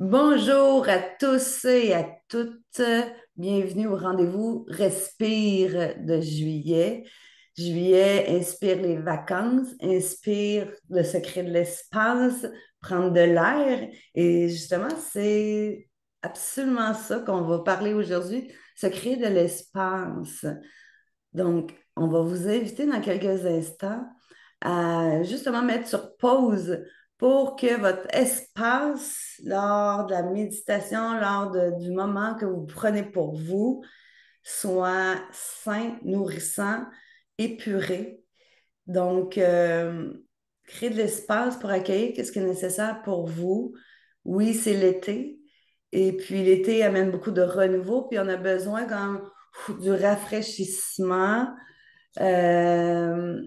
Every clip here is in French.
Bonjour à tous et à toutes. Bienvenue au rendez-vous Respire de juillet. Juillet inspire les vacances, inspire le secret de l'espace, prendre de l'air. Et justement, c'est absolument ça qu'on va parler aujourd'hui, secret de l'espace. Donc, on va vous inviter dans quelques instants à justement mettre sur pause pour que votre espace, lors de la méditation, du moment que vous prenez pour vous, soit sain, nourrissant, épuré. Donc, créer de l'espace pour accueillir ce qui est nécessaire pour vous. Oui, c'est l'été. Et puis, l'été amène beaucoup de renouveau. Puis, on a besoin quand même du rafraîchissement. Euh,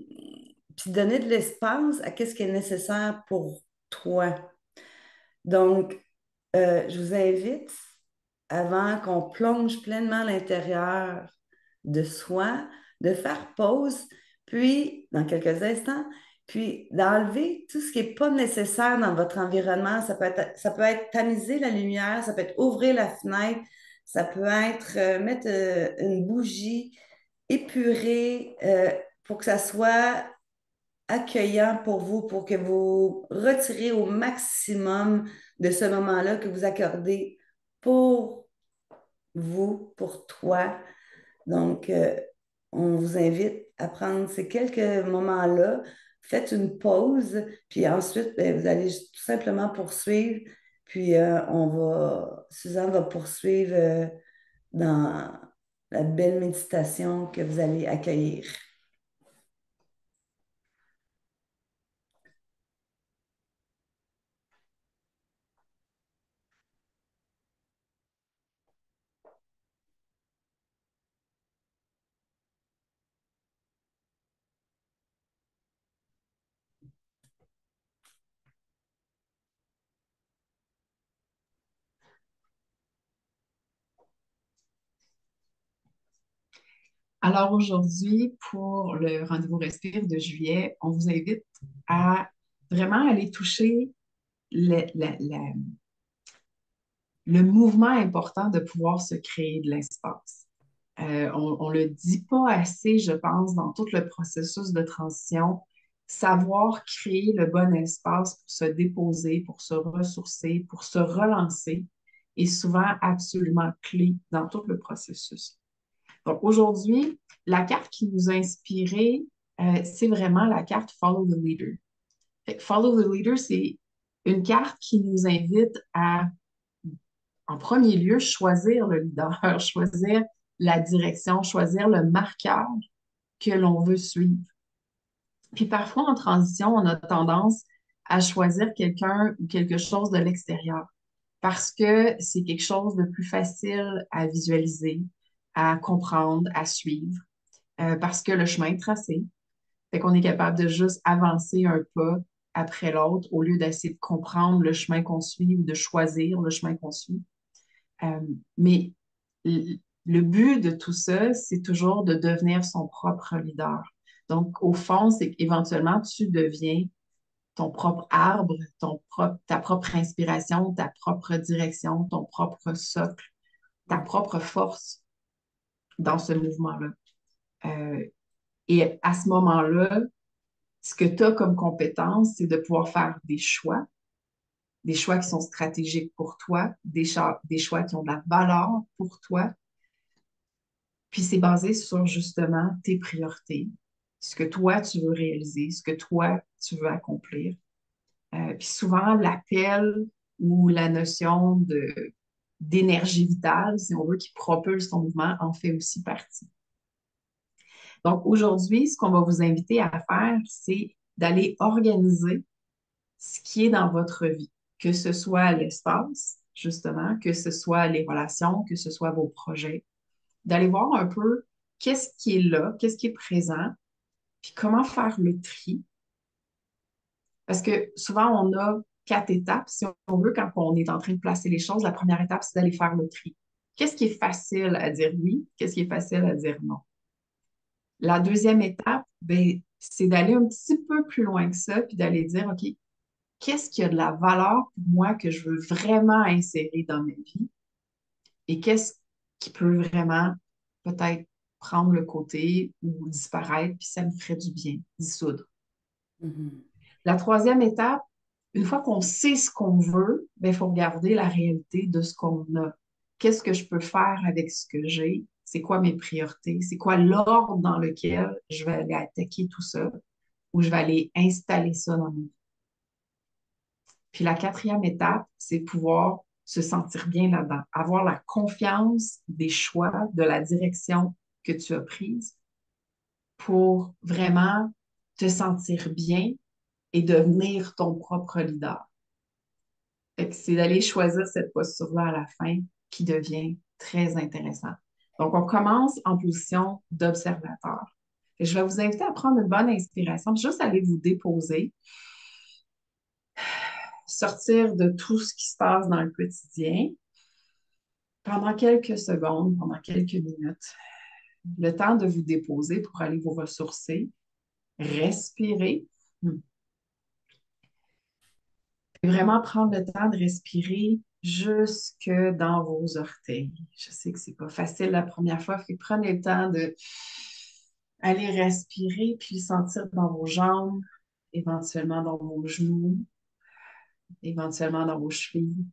Puis, donner de l'espace à ce qui est nécessaire pour toi. Donc, je vous invite, avant qu'on plonge pleinement à l'intérieur de soi, de faire pause, puis, dans quelques instants, puis d'enlever tout ce qui n'est pas nécessaire dans votre environnement. Ça peut être tamiser la lumière, ça peut être ouvrir la fenêtre, ça peut être mettre une bougie épurée pour que ça soit accueillant pour vous, pour que vous retirez au maximum de ce moment-là que vous accordez pour vous, pour toi. Donc, on vous invite à prendre ces quelques moments-là, faites une pause, puis ensuite, ben, vous allez tout simplement poursuivre, puis Suzanne va poursuivre dans la belle méditation que vous allez accueillir. Alors aujourd'hui, pour le rendez-vous Respire de juillet, on vous invite à vraiment aller toucher le mouvement important de pouvoir se créer de l'espace. On le dit pas assez, je pense, dans tout le processus de transition, savoir créer le bon espace pour se déposer, pour se ressourcer, pour se relancer est souvent absolument clé dans tout le processus. Donc aujourd'hui, la carte qui nous a inspiré, c'est vraiment la carte Follow the Leader. Fait que Follow the Leader, c'est une carte qui nous invite à, en premier lieu, choisir le leader, choisir la direction, choisir le marqueur que l'on veut suivre. Puis parfois, en transition, on a tendance à choisir quelqu'un ou quelque chose de l'extérieur parce que c'est quelque chose de plus facile à visualiser, à comprendre, à suivre, parce que le chemin est tracé. Fait qu'on est capable de juste avancer un pas après l'autre au lieu d'essayer de comprendre le chemin qu'on suit ou de choisir le chemin qu'on suit. Euh, mais le but de tout ça, c'est toujours de devenir son propre leader. Donc, au fond, c'est qu'éventuellement, tu deviens ton propre arbre, ta propre inspiration, ta propre direction, ton propre socle, ta propre force dans ce mouvement-là. Euh, et à ce moment-là, ce que tu as comme compétence, c'est de pouvoir faire des choix qui sont stratégiques pour toi, des choix qui ont de la valeur pour toi. Puis c'est basé sur justement tes priorités, ce que toi tu veux réaliser, ce que toi tu veux accomplir. Puis souvent, l'appel ou la notion d'énergie vitale, si on veut, qui propulse ton mouvement, en fait aussi partie. Donc aujourd'hui, ce qu'on va vous inviter à faire, c'est d'aller organiser ce qui est dans votre vie, que ce soit l'espace, justement, que ce soit les relations, que ce soit vos projets, d'aller voir un peu qu'est-ce qui est là, qu'est-ce qui est présent, puis comment faire le tri. Parce que souvent, on a quatre étapes, si on veut, quand on est en train de placer les choses. La première étape, c'est d'aller faire le tri. Qu'est-ce qui est facile à dire oui? Qu'est-ce qui est facile à dire non? La deuxième étape, ben, c'est d'aller un petit peu plus loin que ça, puis d'aller dire, OK, qu'est-ce qui a de la valeur pour moi que je veux vraiment insérer dans ma vie et qu'est-ce qui peut vraiment peut-être prendre le côté ou disparaître, puis ça me ferait du bien, dissoudre. Mhm. La troisième étape, une fois qu'on sait ce qu'on veut, il faut regarder la réalité de ce qu'on a. Qu'est-ce que je peux faire avec ce que j'ai? C'est quoi mes priorités? C'est quoi l'ordre dans lequel je vais aller attaquer tout ça ou je vais aller installer ça dans ma vie? Puis la quatrième étape, c'est pouvoir se sentir bien là-dedans, avoir la confiance des choix, de la direction que tu as prise pour vraiment te sentir bien et devenir ton propre leader. Fait que c'est d'aller choisir cette posture-là à la fin qui devient très intéressant. Donc, on commence en position d'observateur. Et je vais vous inviter à prendre une bonne inspiration, puis juste aller vous déposer, sortir de tout ce qui se passe dans le quotidien pendant quelques secondes, pendant quelques minutes, le temps de vous déposer pour aller vous ressourcer, respirer, et vraiment prendre le temps de respirer jusque dans vos orteils. Je sais que c'est pas facile la première fois, fait que prenez le temps de aller respirer puis sentir dans vos jambes, éventuellement dans vos genoux, éventuellement dans vos chevilles,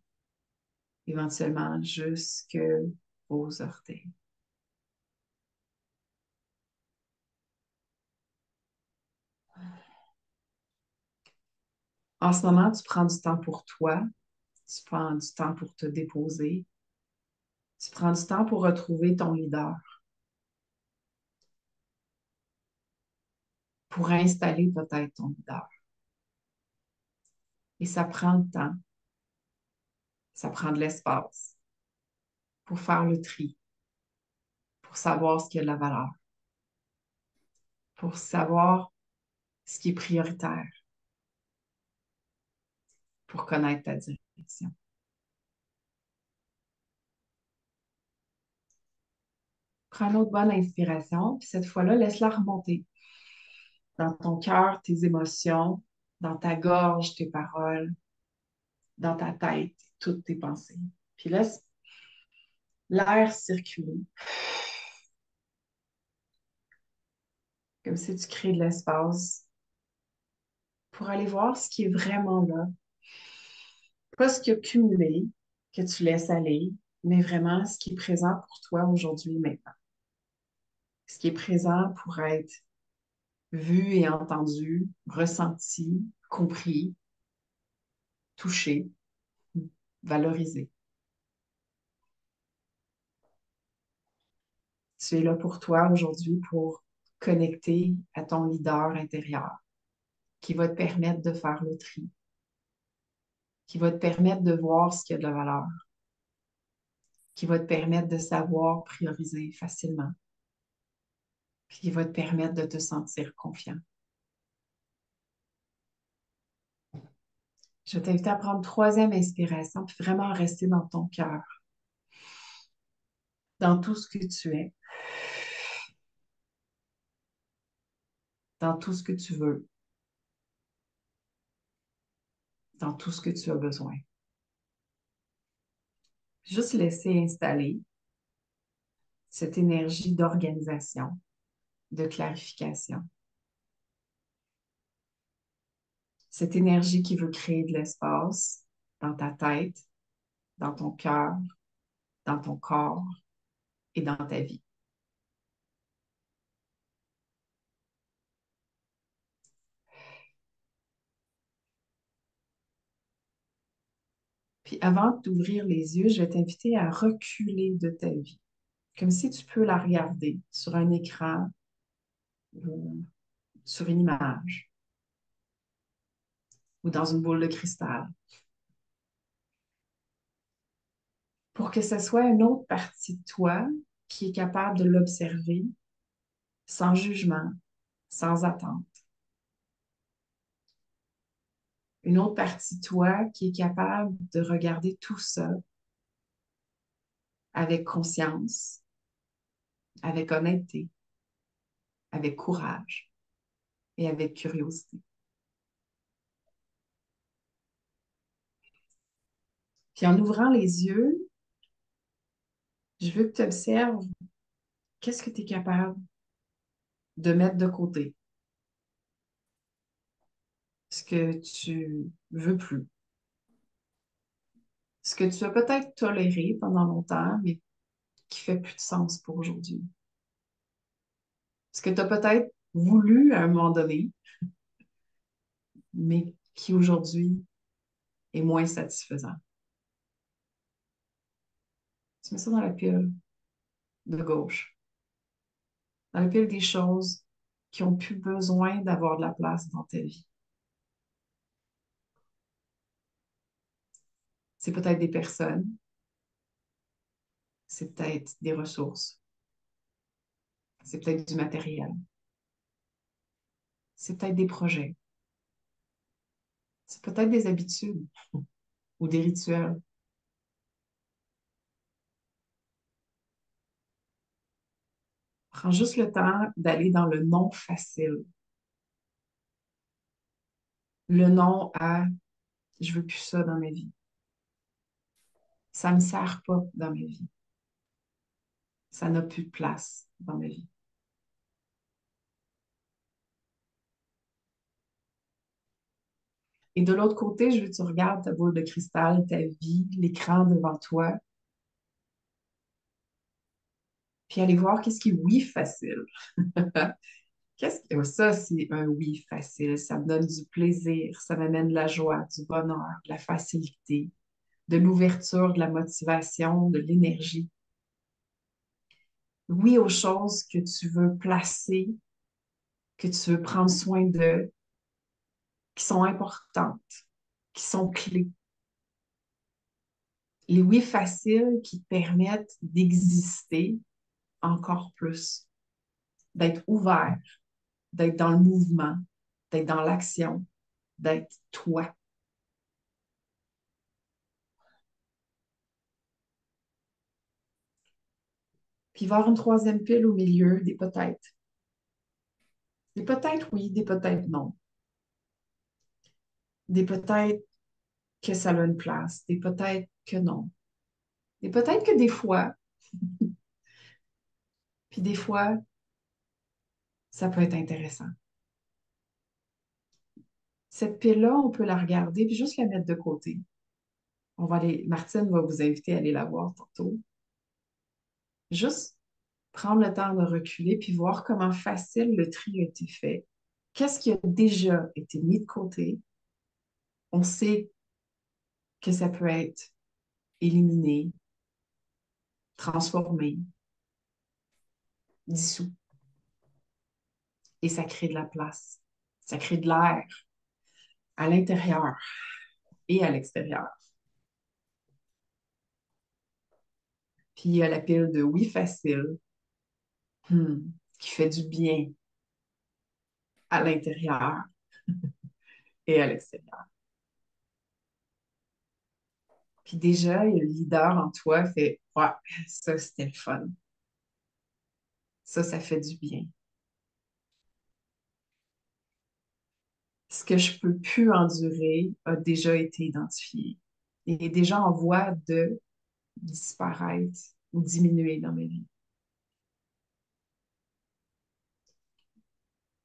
éventuellement jusque vos orteils. En ce moment, tu prends du temps pour toi, tu prends du temps pour te déposer, tu prends du temps pour retrouver ton leader, pour installer peut-être ton leader. Et ça prend le temps, ça prend de l'espace pour faire le tri, pour savoir ce qui a de la valeur, pour savoir ce qui est prioritaire, pour connaître ta direction. Prends une autre bonne inspiration, puis cette fois-là, laisse-la remonter dans ton cœur, tes émotions, dans ta gorge, tes paroles, dans ta tête, toutes tes pensées. Puis laisse l'air circuler, comme si tu crées de l'espace pour aller voir ce qui est vraiment là. Pas ce qui a cumulé, que tu laisses aller, mais vraiment ce qui est présent pour toi aujourd'hui et maintenant. Ce qui est présent pour être vu et entendu, ressenti, compris, touché, valorisé. Tu es là pour toi aujourd'hui pour connecter à ton leader intérieur qui va te permettre de faire le tri, qui va te permettre de voir ce qui a de la valeur, qui va te permettre de savoir prioriser facilement, puis qui va te permettre de te sentir confiant. Je vais t'inviter à prendre une troisième inspiration, puis vraiment rester dans ton cœur, dans tout ce que tu es, dans tout ce que tu veux, dans tout ce que tu as besoin. Juste laisser installer cette énergie d'organisation, de clarification, cette énergie qui veut créer de l'espace dans ta tête, dans ton cœur, dans ton corps et dans ta vie. Puis avant d'ouvrir les yeux, je vais t'inviter à reculer de ta vie, comme si tu peux la regarder sur un écran ou sur une image ou dans une boule de cristal, pour que ce soit une autre partie de toi qui est capable de l'observer sans jugement, sans attente. Une autre partie de toi qui est capable de regarder tout ça avec conscience, avec honnêteté, avec courage et avec curiosité. Puis en ouvrant les yeux, je veux que tu observes qu'est-ce que tu es capable de mettre de côté, ce que tu veux plus, ce que tu as peut-être toléré pendant longtemps, mais qui fait plus de sens pour aujourd'hui. Ce que tu as peut-être voulu à un moment donné, mais qui aujourd'hui est moins satisfaisant. Tu mets ça dans la pile de gauche, dans la pile des choses qui ont plus besoin d'avoir de la place dans ta vie. C'est peut-être des personnes, c'est peut-être des ressources, c'est peut-être du matériel, c'est peut-être des projets, c'est peut-être des habitudes ou des rituels. Prends juste le temps d'aller dans le non facile, le non à je veux plus ça dans ma vie. Ça me sert pas dans ma vie. Ça n'a plus de place dans ma vie. Et de l'autre côté, je veux que tu regardes ta boule de cristal, ta vie, l'écran devant toi, puis aller voir qu'est-ce qui est oui facile. Ça, c'est un oui facile. Ça me donne du plaisir, ça m'amène de la joie, du bonheur, de la facilité, de l'ouverture, de la motivation, de l'énergie. Oui aux choses que tu veux placer, que tu veux prendre soin de, qui sont importantes, qui sont clés. Les oui faciles qui te permettent d'exister encore plus, d'être ouvert, d'être dans le mouvement, d'être dans l'action, d'être toi. Puis il va y avoir une troisième pile au milieu, des peut-être. Des peut-être oui, des peut-être non. Des peut-être que ça a une place, des peut-être que non. Des peut-être que des fois, puis des fois, ça peut être intéressant. Cette pile-là, on peut la regarder puis juste la mettre de côté. Martine va vous inviter à aller la voir tantôt. Juste prendre le temps de reculer puis voir comment facile le tri a été fait. Qu'est-ce qui a déjà été mis de côté? On sait que ça peut être éliminé, transformé, dissous. Et ça crée de la place. Ça crée de l'air à l'intérieur et à l'extérieur. Puis il y a la pile de oui facile qui fait du bien à l'intérieur et à l'extérieur. Puis déjà, le leader en toi fait ouais, ça c'était le fun. Ça fait du bien. Ce que je peux plus endurer a déjà été identifié et est déjà en voie de disparaître ou diminuer dans ma vie.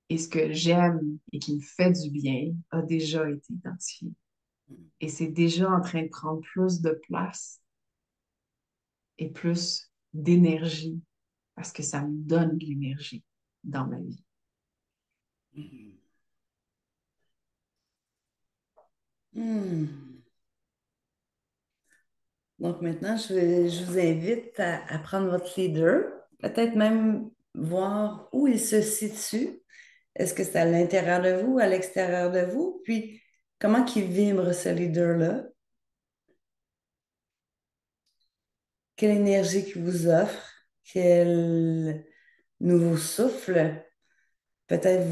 Et ce que j'aime et qui me fait du bien a déjà été identifié. Et c'est déjà en train de prendre plus de place et plus d'énergie parce que ça me donne de l'énergie dans ma vie. Hmm. Donc maintenant, je vous invite à prendre votre leader, peut-être même voir où il se situe. Est-ce que c'est à l'intérieur de vous, à l'extérieur de vous? Puis, comment il vibre ce leader-là? Quelle énergie qu'il vous offre? Quel nouveau souffle? Peut-être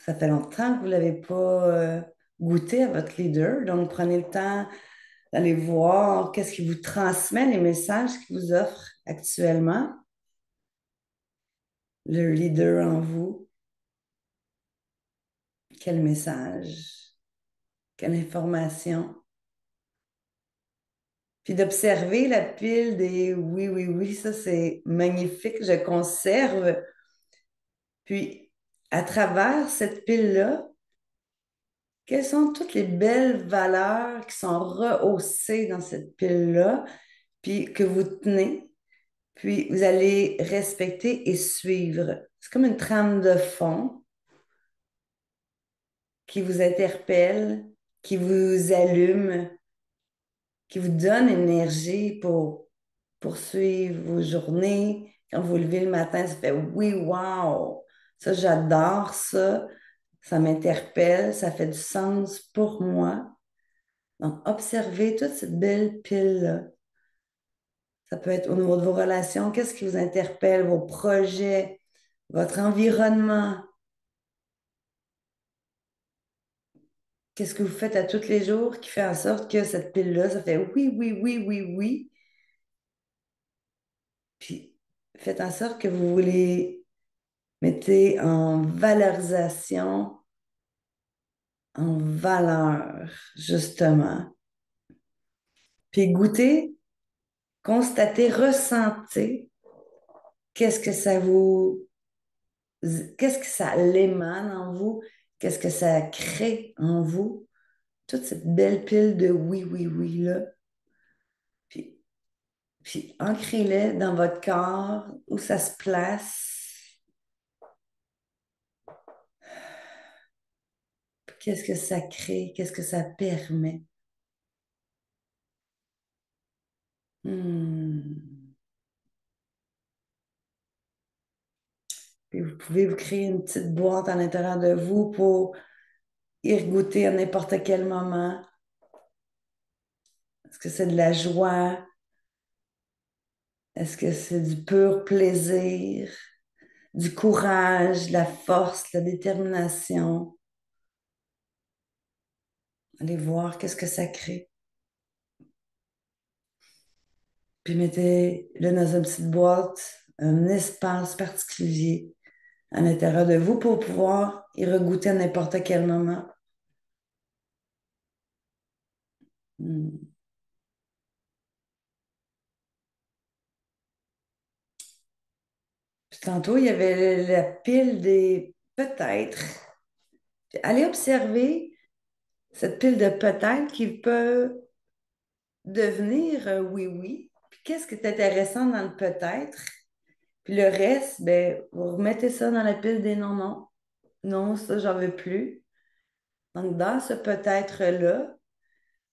ça fait longtemps que vous ne l'avez pas goûté à votre leader. Donc, prenez le temps d'aller voir qu'est-ce qui vous transmet, les messages qu'il vous offre actuellement, le leader en vous. Quel message? Quelle information? Puis d'observer la pile des oui, oui, oui, ça c'est magnifique, je conserve. Puis à travers cette pile-là, quelles sont toutes les belles valeurs qui sont rehaussées dans cette pile-là, puis que vous tenez, puis vous allez respecter et suivre. C'est comme une trame de fond qui vous interpelle, qui vous allume, qui vous donne énergie pour poursuivre vos journées. Quand vous levez le matin, ça fait oui, wow, ça j'adore ça, ça m'interpelle, ça fait du sens pour moi. Donc, observez toute cette belle pile-là. Ça peut être au niveau de vos relations, qu'est-ce qui vous interpelle, vos projets, votre environnement. Qu'est-ce que vous faites à tous les jours qui fait en sorte que cette pile-là, ça fait oui, oui, oui, oui, oui. Puis faites en sorte que vous les mettez en valorisation, en valeur, justement. Puis goûtez, constatez, ressentez qu'est-ce que ça vous, qu'est-ce que ça l'émane en vous, qu'est-ce que ça crée en vous, toute cette belle pile de oui, oui, oui, là. Puis, puis ancrez-les dans votre corps, où ça se place. Qu'est-ce que ça crée? Qu'est-ce que ça permet? Hmm. Puis vous pouvez vous créer une petite boîte à l'intérieur de vous pour y goûter à n'importe quel moment. Est-ce que c'est de la joie? Est-ce que c'est du pur plaisir, du courage, de la force, de la détermination? Allez voir qu'est-ce que ça crée. Puis mettez-le dans une petite boîte, un espace particulier à l'intérieur de vous pour pouvoir y regoûter à n'importe quel moment. Hmm. Puis tantôt, il y avait la pile des peut-être. Puis allez observer cette pile de peut-être qui peut devenir oui, oui. Puis qu'est-ce qui est intéressant dans le peut-être? Puis le reste, ben, vous remettez ça dans la pile des non, non. Non, ça, j'en veux plus. Donc, dans ce peut-être-là,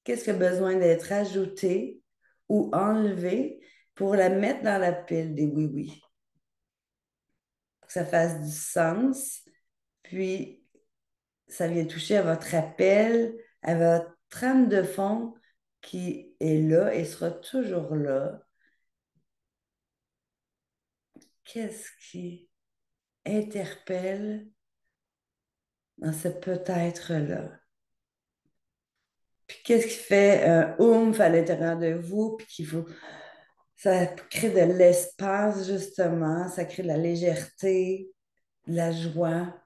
qu'est-ce qui a besoin d'être ajouté ou enlevé pour la mettre dans la pile des oui, oui? Pour que ça fasse du sens. Puis, ça vient toucher à votre appel, à votre trame de fond qui est là et sera toujours là. Qu'est-ce qui interpelle dans ce peut-être-là? Puis qu'est-ce qui fait un oomph à l'intérieur de vous, puis qu'il faut, ça crée de l'espace, justement, ça crée de la légèreté, de la joie.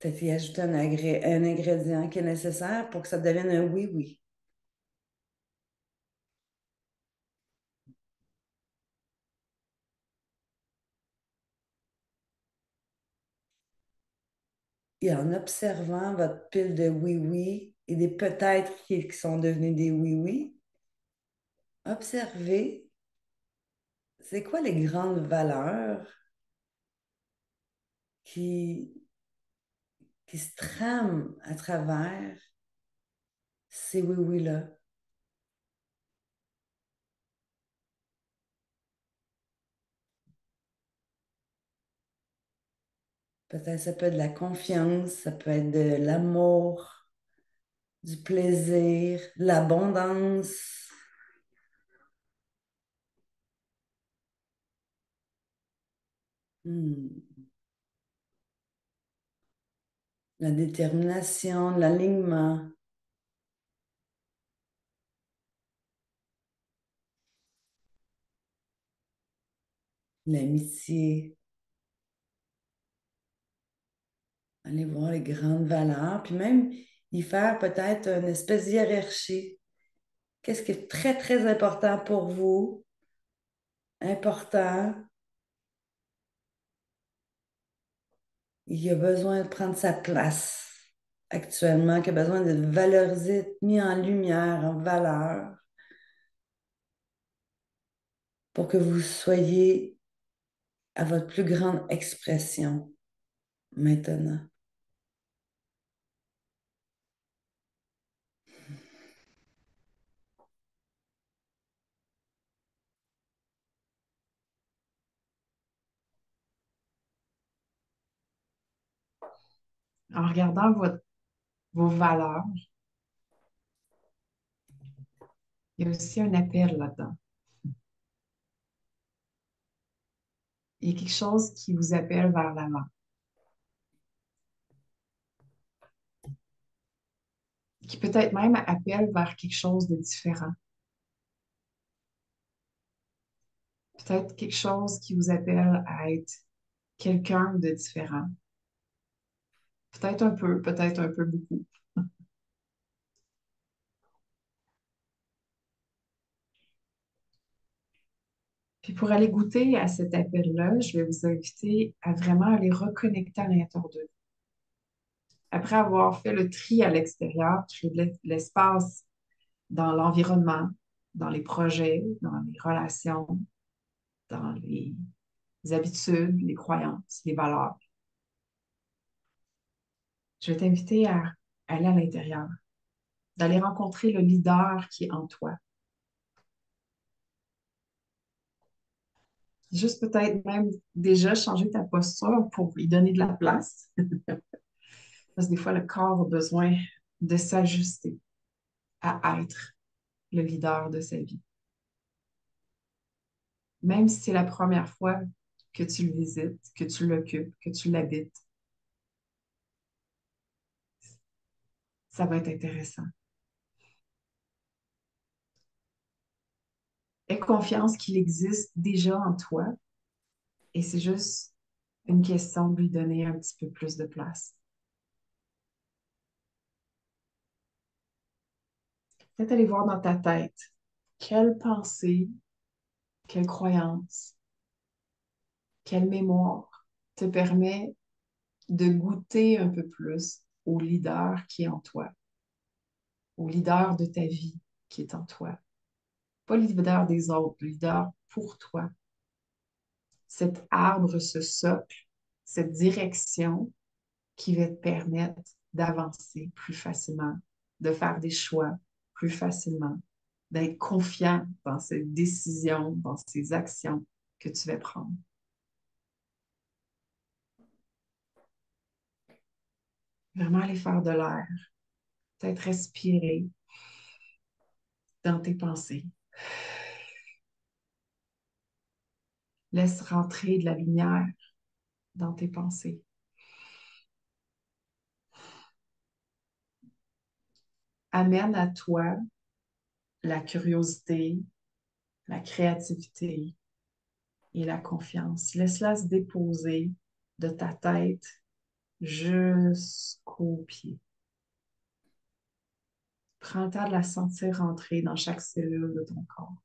Peut-être y ajouter un ingrédient qui est nécessaire pour que ça devienne un oui-oui. Et en observant votre pile de oui-oui et des peut-être qui sont devenus des oui-oui, observez c'est quoi les grandes valeurs qui, qui se trament à travers ces oui-oui-là. Peut-être ça peut être de la confiance, ça peut être de l'amour, du plaisir, de l'abondance, hmm, la détermination, l'alignement, l'amitié. Allez voir les grandes valeurs. Puis même, y faire peut-être une espèce de hiérarchie. Qu'est-ce qui est très, très important pour vous? Important. Il a besoin de prendre sa place actuellement, qui a besoin d'être valorisé, d'être mis en lumière, en valeur, pour que vous soyez à votre plus grande expression maintenant. En regardant vos valeurs, il y a aussi un appel là-dedans. Il y a quelque chose qui vous appelle vers l'avant, qui peut-être même appelle vers quelque chose de différent. Peut-être quelque chose qui vous appelle à être quelqu'un de différent. Peut-être un peu beaucoup. Puis pour aller goûter à cet appel-là, je vais vous inviter à vraiment aller reconnecter à l'intérieur de vous. Après avoir fait le tri à l'extérieur, créer de l'espace dans l'environnement, dans les projets, dans les relations, dans les habitudes, les croyances, les valeurs, je vais t'inviter à aller à l'intérieur, d'aller rencontrer le leader qui est en toi. Juste peut-être même déjà changer ta posture pour lui donner de la place. Parce que des fois, le corps a besoin de s'ajuster à être le leader de sa vie. Même si c'est la première fois que tu le visites, que tu l'occupes, que tu l'habites, ça va être intéressant. Aie confiance qu'il existe déjà en toi et c'est juste une question de lui donner un petit peu plus de place. Peut-être aller voir dans ta tête quelle pensée, quelle croyance, quelle mémoire te permet de goûter un peu plus au leader qui est en toi, au leader de ta vie qui est en toi. Pas le leader des autres, le leader pour toi. Cet arbre, ce socle, cette direction qui va te permettre d'avancer plus facilement, de faire des choix plus facilement, d'être confiant dans ces décisions, dans ces actions que tu vas prendre. Vraiment aller faire de l'air, peut-être respirer dans tes pensées. Laisse rentrer de la lumière dans tes pensées. Amène à toi la curiosité, la créativité et la confiance. Laisse-la se déposer de ta tête jusqu'aux pieds. Prends le temps de la sentir rentrer dans chaque cellule de ton corps,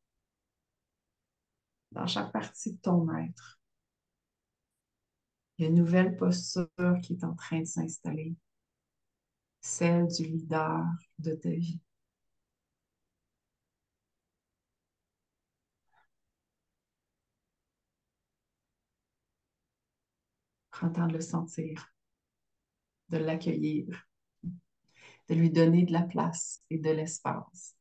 dans chaque partie de ton être. Il y a une nouvelle posture qui est en train de s'installer, celle du leader de ta vie. Prends le temps de le sentir, de l'accueillir, de lui donner de la place et de l'espace.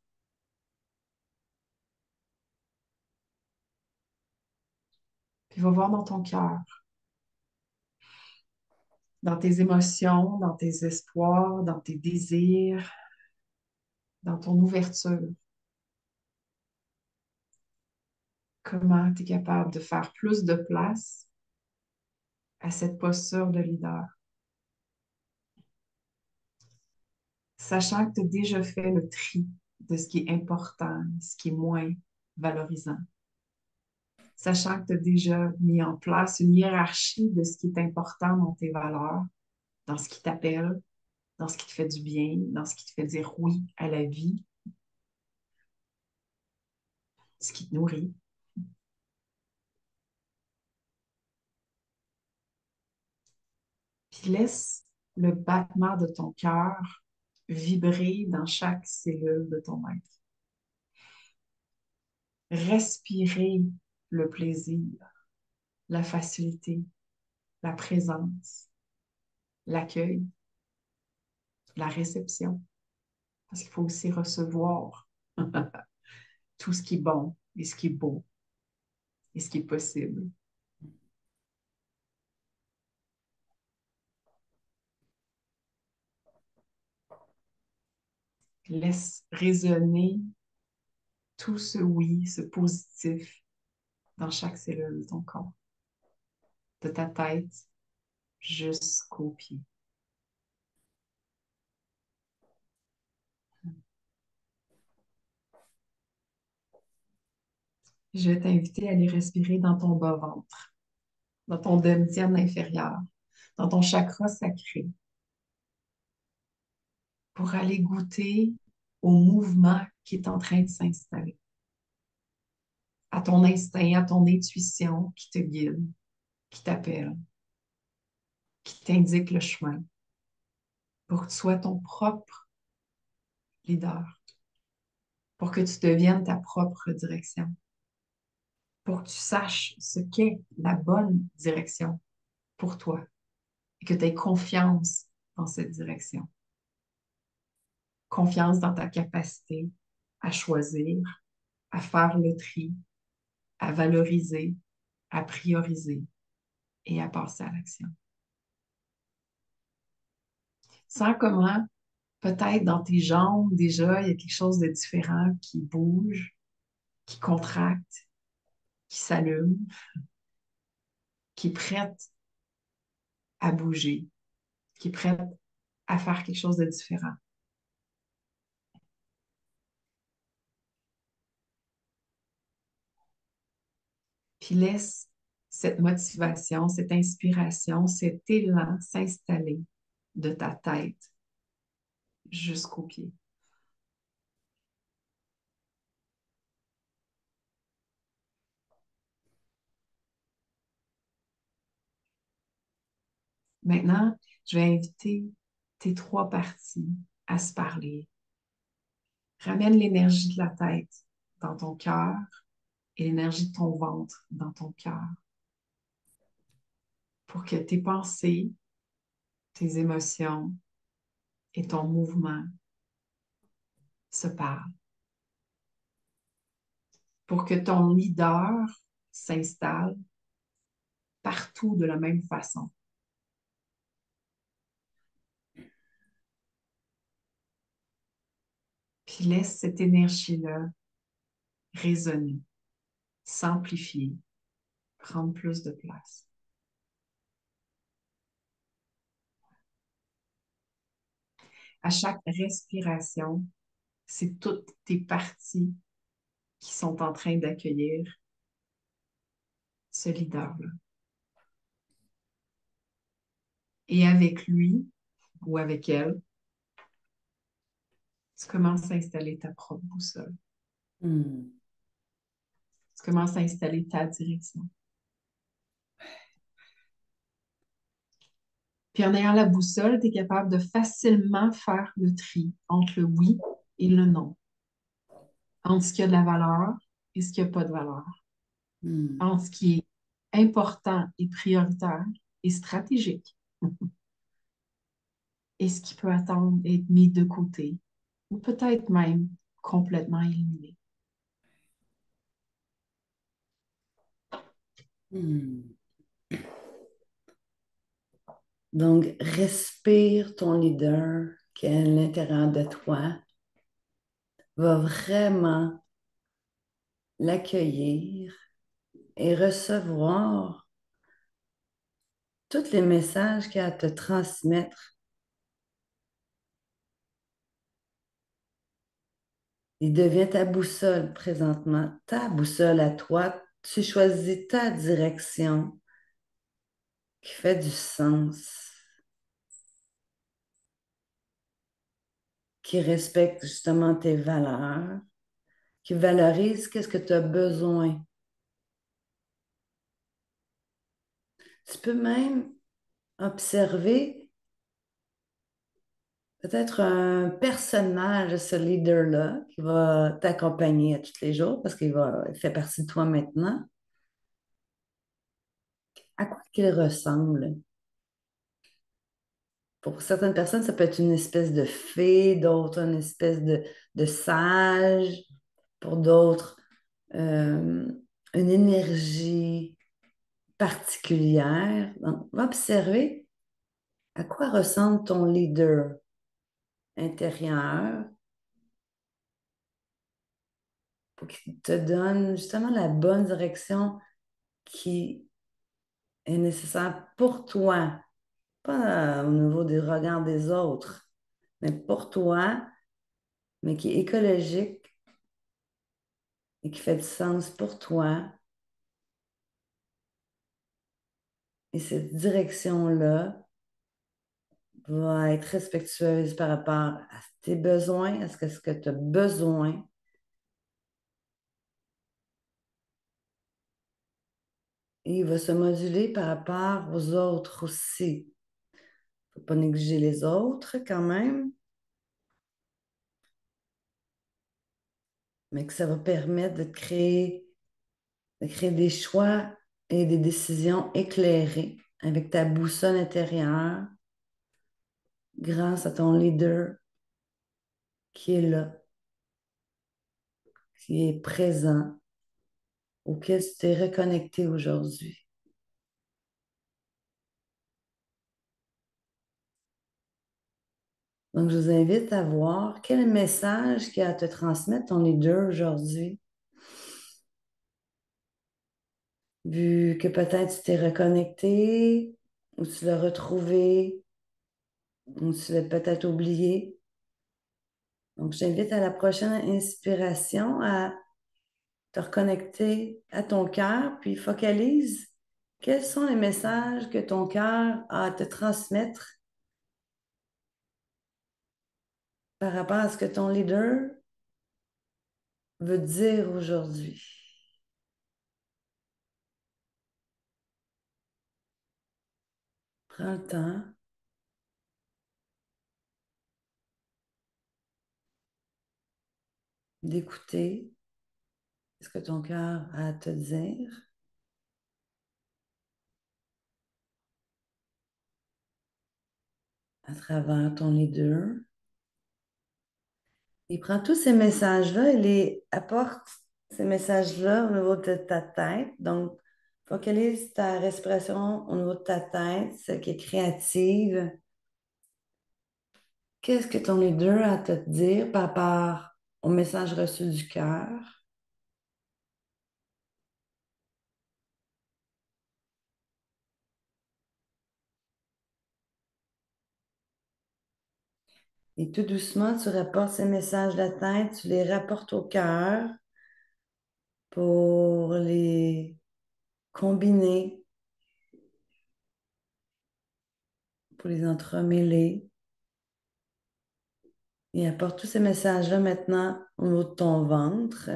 Puis va voir dans ton cœur, dans tes émotions, dans tes espoirs, dans tes désirs, dans ton ouverture. Comment tu es capable de faire plus de place à cette posture de leader, sachant que tu as déjà fait le tri de ce qui est important, ce qui est moins valorisant, sachant que tu as déjà mis en place une hiérarchie de ce qui est important dans tes valeurs, dans ce qui t'appelle, dans ce qui te fait du bien, dans ce qui te fait dire oui à la vie, ce qui te nourrit. Puis laisse le battement de ton cœur vibrer dans chaque cellule de ton être. Respirer le plaisir, la facilité, la présence, l'accueil, la réception. Parce qu'il faut aussi recevoir tout ce qui est bon et ce qui est beau et ce qui est possible. Laisse résonner tout ce oui, ce positif dans chaque cellule de ton corps, de ta tête jusqu'aux pieds. Je vais t'inviter à aller respirer dans ton bas-ventre, dans ton demi-diane inférieur, dans ton chakra sacré, pour aller goûter au mouvement qui est en train de s'installer, à ton instinct, à ton intuition qui te guide, qui t'appelle, qui t'indique le chemin, pour que tu sois ton propre leader, pour que tu deviennes ta propre direction, pour que tu saches ce qu'est la bonne direction pour toi et que tu aies confiance dans cette direction. Confiance dans ta capacité à choisir, à faire le tri, à valoriser, à prioriser et à passer à l'action. Sens comment, peut-être dans tes jambes, déjà, il y a quelque chose de différent qui bouge, qui contracte, qui s'allume, qui est prête à bouger, qui est prête à faire quelque chose de différent. Puis laisse cette motivation, cette inspiration, cet élan s'installer de ta tête jusqu'aux pieds. Maintenant, je vais inviter tes trois parties à se parler. Ramène l'énergie de la tête dans ton cœur et l'énergie de ton ventre dans ton cœur pour que tes pensées, tes émotions et ton mouvement se parlent. Pour que ton leader s'installe partout de la même façon. Puis laisse cette énergie-là résonner, s'amplifier, prendre plus de place. À chaque respiration, c'est toutes tes parties qui sont en train d'accueillir ce leader-là. Et avec lui ou avec elle, tu commences à installer ta propre boussole. Hmm. Tu commences à installer ta direction. Puis en ayant la boussole, tu es capable de facilement faire le tri entre le oui et le non, entre ce qui a de la valeur et ce qui n'a pas de valeur, Hmm. entre ce qui est important et prioritaire et stratégique et ce qui peut attendre d'être mis de côté ou peut-être même complètement éliminé. Hmm. Donc, respire ton leader qui est à l'intérieur de toi, va vraiment l'accueillir et recevoir tous les messages qu'il y a à te transmettre. Il devient ta boussole présentement, ta boussole à toi. Tu choisis ta direction qui fait du sens. qui respecte justement tes valeurs, qui valorise qu'est-ce que tu as besoin. Tu peux même observer peut-être un personnage de ce leader-là qui va t'accompagner à tous les jours parce il fait partie de toi maintenant. À quoi qu'il ressemble? Pour certaines personnes, ça peut être une espèce de fée, d'autres une espèce de sage, pour d'autres, euh, une énergie particulière. Donc, va observer à quoi ressemble ton leader intérieur pour qu'il te donne justement la bonne direction qui est nécessaire pour toi, pas au niveau des regards des autres, mais pour toi, mais qui est écologique et qui fait du sens pour toi. Et cette direction-là va être respectueuse par rapport à tes besoins, à ce que tu as besoin. Et il va se moduler par rapport aux autres aussi. Il ne faut pas négliger les autres quand même, mais que ça va permettre de créer des choix et des décisions éclairées avec ta boussole intérieure grâce à ton leader qui est là, qui est présent, auquel tu t'es reconnecté aujourd'hui. Donc, je vous invite à voir quel message qu'il y a à te transmettre ton leader aujourd'hui. Vu que peut-être tu t'es reconnecté, ou tu l'as retrouvé, ou tu l'as peut-être oublié. Donc, je t'invite à la prochaine inspiration à te reconnecter à ton cœur, puis focalise quels sont les messages que ton cœur a à te transmettre par rapport à ce que ton leader veut dire aujourd'hui. Prends le temps d'écouter ce que ton cœur a à te dire à travers ton leader. Il prend tous ces messages-là et les apporte ces messages-là au niveau de ta tête. Donc, focalise ta respiration au niveau de ta tête, celle qui est créative. Qu'est-ce que ton leader a à te dire par rapport au message reçu du cœur? Et tout doucement, tu rapportes ces messages de la tête, tu les rapportes au cœur pour les combiner, pour les entremêler. Et apporte tous ces messages-là maintenant au niveau de ton ventre.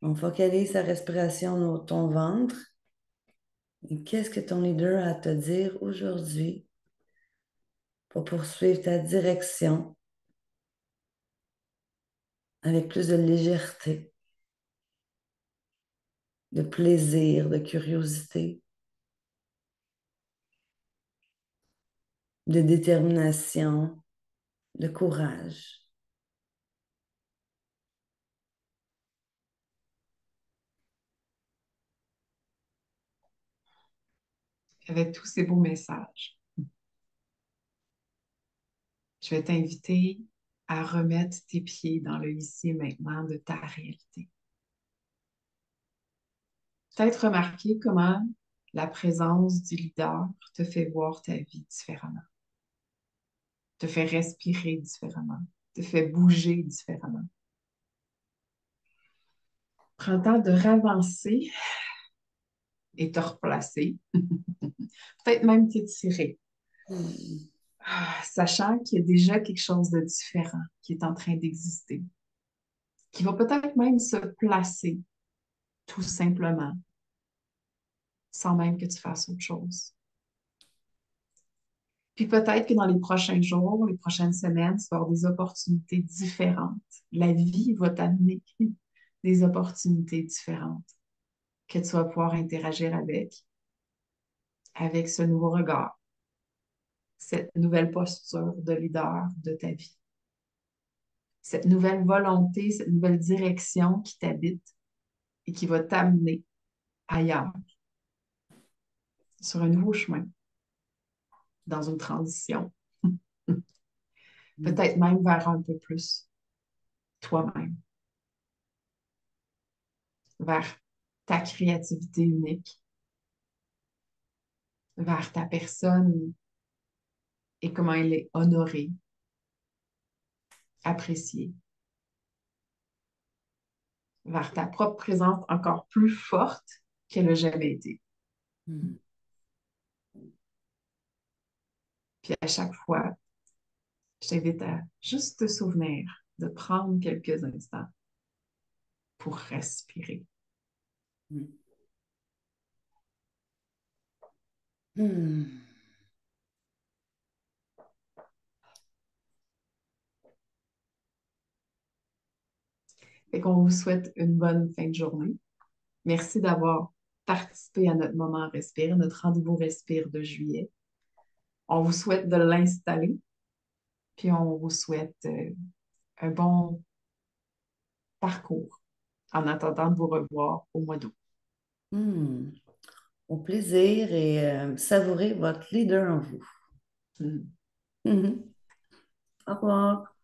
On focalise sa respiration au niveau de ton ventre. Et qu'est-ce que ton leader a à te dire aujourd'hui pour poursuivre ta direction avec plus de légèreté, de plaisir, de curiosité, de détermination, de courage. Avec tous ces beaux messages, je vais t'inviter à remettre tes pieds dans le ici et maintenant de ta réalité. Peut-être remarquer comment la présence du leader te fait voir ta vie différemment, te fait respirer différemment, te fait bouger différemment. Prends le temps de ravancer et te replacer, peut-être même t'étirer. Hmm. Sachant qu'il y a déjà quelque chose de différent qui est en train d'exister, qui va peut-être même se placer tout simplement, sans même que tu fasses autre chose. Puis peut-être que dans les prochains jours, les prochaines semaines, tu vas avoir des opportunités différentes. La vie va t'amener des opportunités différentes que tu vas pouvoir interagir avec ce nouveau regard, cette nouvelle posture de leader de ta vie, cette nouvelle volonté, cette nouvelle direction qui t'habite et qui va t'amener ailleurs, sur un nouveau chemin, dans une transition, Mm. peut-être même vers un peu plus toi-même, vers ta créativité unique, vers ta personne et comment elle est honorée, appréciée, vers ta propre présence encore plus forte qu'elle n'a jamais été. Mm. Puis à chaque fois, je t'invite à juste te souvenir de prendre quelques instants pour respirer. Mm. Mm. Fait qu'on vous souhaite une bonne fin de journée. Merci d'avoir participé à notre moment Respire, notre rendez-vous Respire de juillet. On vous souhaite de l'installer, puis on vous souhaite un bon parcours en attendant de vous revoir au mois d'août. Mm. Au plaisir et savourez votre leader en vous. Mm. Mhm. Au revoir.